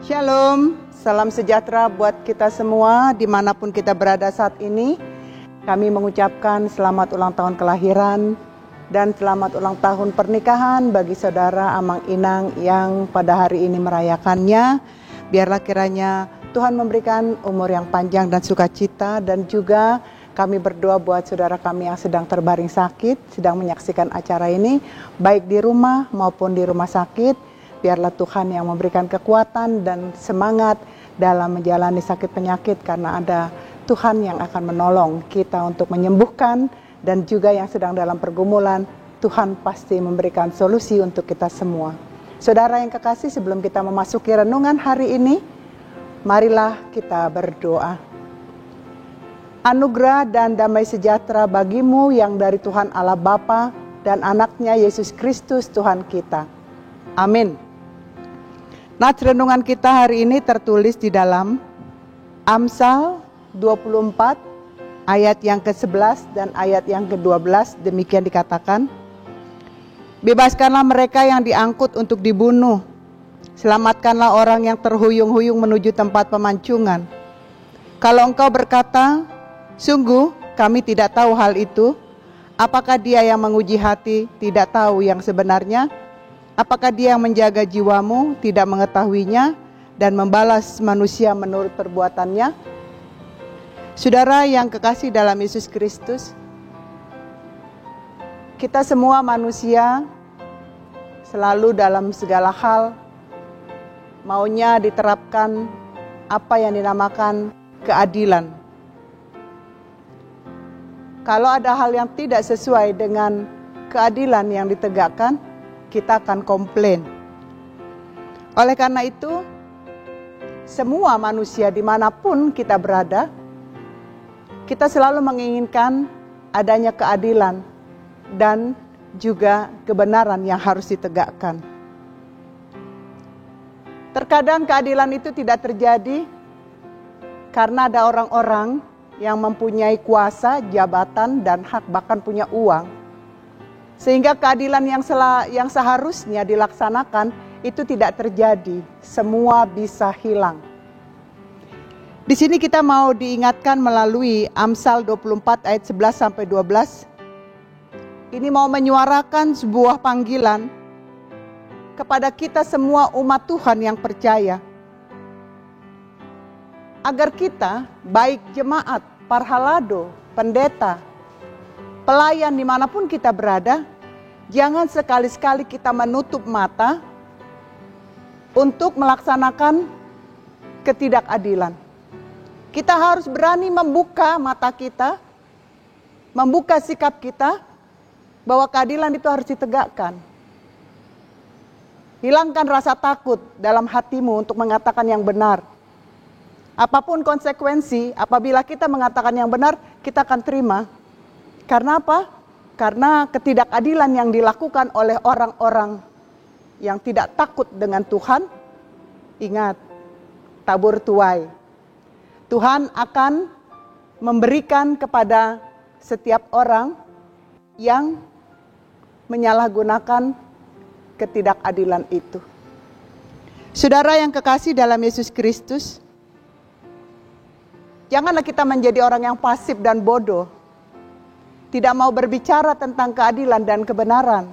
Shalom, salam sejahtera buat kita semua dimanapun kita berada saat ini. Kami mengucapkan selamat ulang tahun kelahiran dan selamat ulang tahun pernikahan bagi saudara Amang Inang yang pada hari ini merayakannya. Biarlah kiranya Tuhan memberikan umur yang panjang dan sukacita, dan juga kami berdoa buat saudara kami yang sedang terbaring sakit, sedang menyaksikan acara ini, baik di rumah maupun di rumah sakit. Biarlah Tuhan yang memberikan kekuatan dan semangat dalam menjalani sakit penyakit, karena ada Tuhan yang akan menolong kita untuk menyembuhkan, dan juga yang sedang dalam pergumulan, Tuhan pasti memberikan solusi untuk kita semua. Saudara yang kekasih, sebelum kita memasuki renungan hari ini, marilah kita berdoa. Anugerah dan damai sejahtera bagimu yang dari Tuhan Allah Bapa dan anaknya Yesus Kristus Tuhan kita. Amin. Nats renungan kita hari ini tertulis di dalam Amsal 24 ayat yang ke-11 dan ayat yang ke-12. Demikian dikatakan, bebaskanlah mereka yang diangkut untuk dibunuh, selamatkanlah orang yang terhuyung-huyung menuju tempat pemancungan. Kalau engkau berkata, sungguh kami tidak tahu hal itu, apakah dia yang menguji hati tidak tahu yang sebenarnya? Apakah dia yang menjaga jiwamu tidak mengetahuinya dan membalas manusia menurut perbuatannya? Saudara yang kekasih dalam Yesus Kristus, kita semua manusia selalu dalam segala hal maunya diterapkan apa yang dinamakan keadilan. Kalau ada hal yang tidak sesuai dengan keadilan yang ditegakkan, kita akan komplain. Oleh karena itu, semua manusia dimanapun kita berada, kita selalu menginginkan adanya keadilan dan juga kebenaran yang harus ditegakkan. Terkadang keadilan itu tidak terjadi karena ada orang-orang yang mempunyai kuasa, jabatan, dan hak, bahkan punya uang. Sehingga keadilan yang seharusnya dilaksanakan itu tidak terjadi, semua bisa hilang. Di sini kita mau diingatkan melalui Amsal 24 ayat 11 sampai 12. Ini mau menyuarakan sebuah panggilan kepada kita semua umat Tuhan yang percaya. Agar kita, baik jemaat, parhalado, pendeta, pelayan dimanapun kita berada, jangan sekali-sekali kita menutup mata untuk melaksanakan ketidakadilan. Kita harus berani membuka mata kita, membuka sikap kita, bahwa keadilan itu harus ditegakkan. Hilangkan rasa takut dalam hatimu untuk mengatakan yang benar. Apapun konsekuensi, apabila kita mengatakan yang benar, kita akan terima. Karena apa? Karena ketidakadilan yang dilakukan oleh orang-orang yang tidak takut dengan Tuhan, ingat, tabur tuai. Tuhan akan memberikan kepada setiap orang yang menyalahgunakan ketidakadilan itu. Saudara yang kekasih dalam Yesus Kristus, janganlah kita menjadi orang yang pasif dan bodoh. Tidak mau berbicara tentang keadilan dan kebenaran.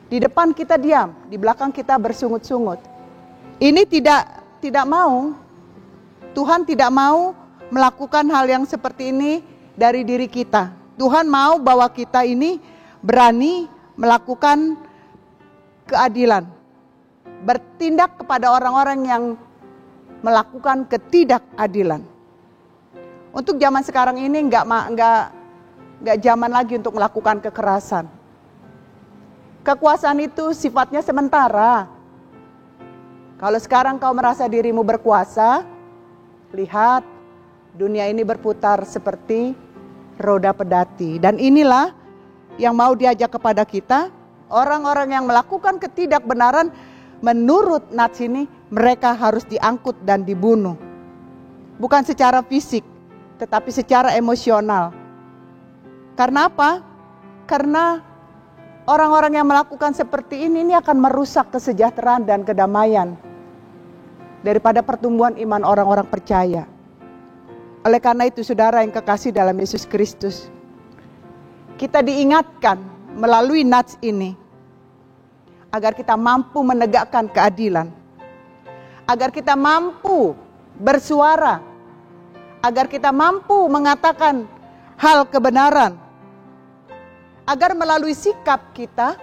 Di depan kita diam, di belakang kita bersungut-sungut. Ini tidak mau. Tuhan tidak mau melakukan hal yang seperti ini dari diri kita. Tuhan mau bahwa kita ini berani melakukan keadilan. Bertindak kepada orang-orang yang melakukan ketidakadilan. Untuk zaman sekarang ini nggak zaman lagi untuk melakukan kekerasan. Kekuasaan itu sifatnya sementara. Kalau sekarang kau merasa dirimu berkuasa, lihat dunia ini berputar seperti roda pedati. Dan inilah yang mau diajak kepada kita, orang-orang yang melakukan ketidakbenaran menurut nats ini, mereka harus diangkut dan dibunuh. Bukan secara fisik, tetapi secara emosional. Karena apa? Karena orang-orang yang melakukan seperti ini akan merusak kesejahteraan dan kedamaian. daripada pertumbuhan iman orang-orang percaya. Oleh karena itu, saudara yang kekasih dalam Yesus Kristus, kita diingatkan melalui nats ini agar kita mampu menegakkan keadilan, agar kita mampu bersuara, agar kita mampu mengatakan hal kebenaran, agar melalui sikap kita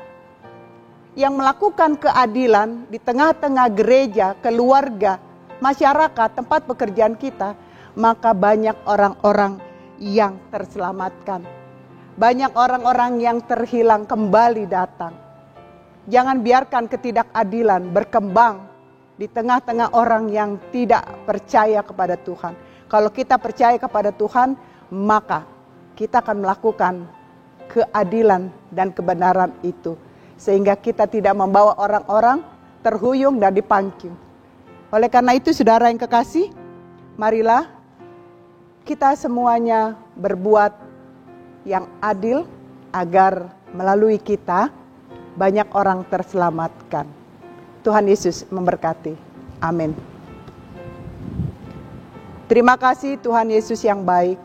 yang melakukan keadilan di tengah-tengah gereja, keluarga, masyarakat, tempat pekerjaan kita, maka banyak orang-orang yang terselamatkan. Banyak orang-orang yang terhilang kembali datang. Jangan biarkan ketidakadilan berkembang di tengah-tengah orang yang tidak percaya kepada Tuhan. Kalau kita percaya kepada Tuhan, maka kita akan melakukan keadilan dan kebenaran itu. Sehingga kita tidak membawa orang-orang terhuyung dan dipangking. Oleh karena itu, saudara yang kekasih, marilah kita semuanya berbuat yang adil agar melalui kita banyak orang terselamatkan. Tuhan Yesus memberkati. Amin. Terima kasih Tuhan Yesus yang baik.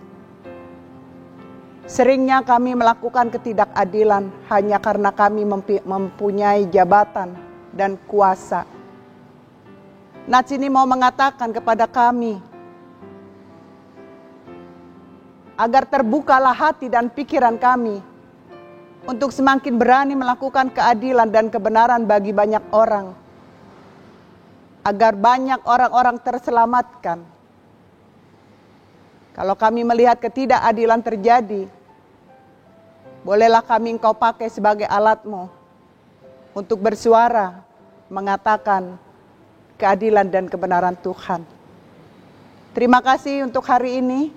Seringnya kami melakukan ketidakadilan hanya karena kami mempunyai jabatan dan kuasa. Nats ini mau mengatakan kepada kami, agar terbukalah hati dan pikiran kami untuk semakin berani melakukan keadilan dan kebenaran bagi banyak orang. Agar banyak orang-orang terselamatkan. Kalau kami melihat ketidakadilan terjadi, bolehlah kami Engkau pakai sebagai alat-Mu untuk bersuara, mengatakan keadilan dan kebenaran Tuhan. Terima kasih untuk hari ini.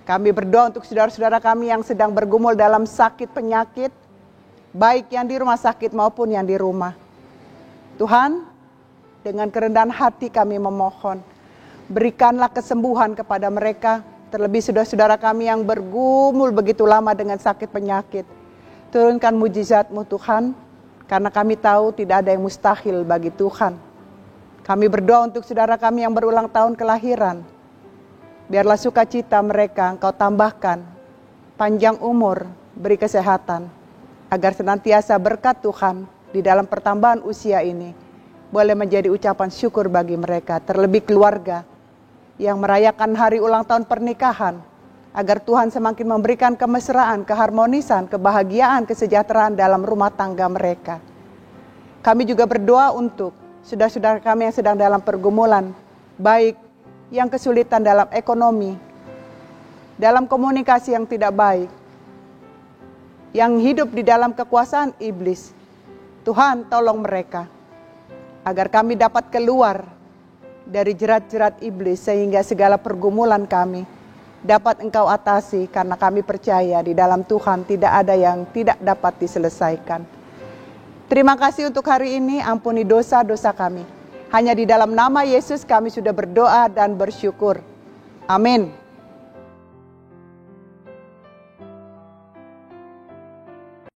Kami berdoa untuk saudara-saudara kami yang sedang bergumul dalam sakit penyakit, baik yang di rumah sakit maupun yang di rumah. Tuhan, dengan kerendahan hati kami memohon, berikanlah kesembuhan kepada mereka, terlebih saudara-saudara kami yang bergumul begitu lama dengan sakit penyakit. Turunkan mujizat-Mu Tuhan, karena kami tahu tidak ada yang mustahil bagi Tuhan. Kami berdoa untuk saudara kami yang berulang tahun kelahiran. Biarlah sukacita mereka Engkau tambahkan, panjang umur, beri kesehatan, agar senantiasa berkat Tuhan di dalam pertambahan usia ini boleh menjadi ucapan syukur bagi mereka, terlebih keluarga yang merayakan hari ulang tahun pernikahan, agar Tuhan semakin memberikan kemesraan, keharmonisan, kebahagiaan, kesejahteraan dalam rumah tangga mereka. Kami juga berdoa untuk saudara-saudara kami yang sedang dalam pergumulan, baik yang kesulitan dalam ekonomi, dalam komunikasi yang tidak baik, yang hidup di dalam kekuasaan iblis. Tuhan, tolong mereka, agar kami dapat keluar dari jerat-jerat iblis, sehingga segala pergumulan kami dapat Engkau atasi, karena kami percaya di dalam Tuhan tidak ada yang tidak dapat diselesaikan. Terima kasih untuk hari ini, ampuni dosa-dosa kami. Hanya di dalam nama Yesus kami sudah berdoa dan bersyukur. Amin.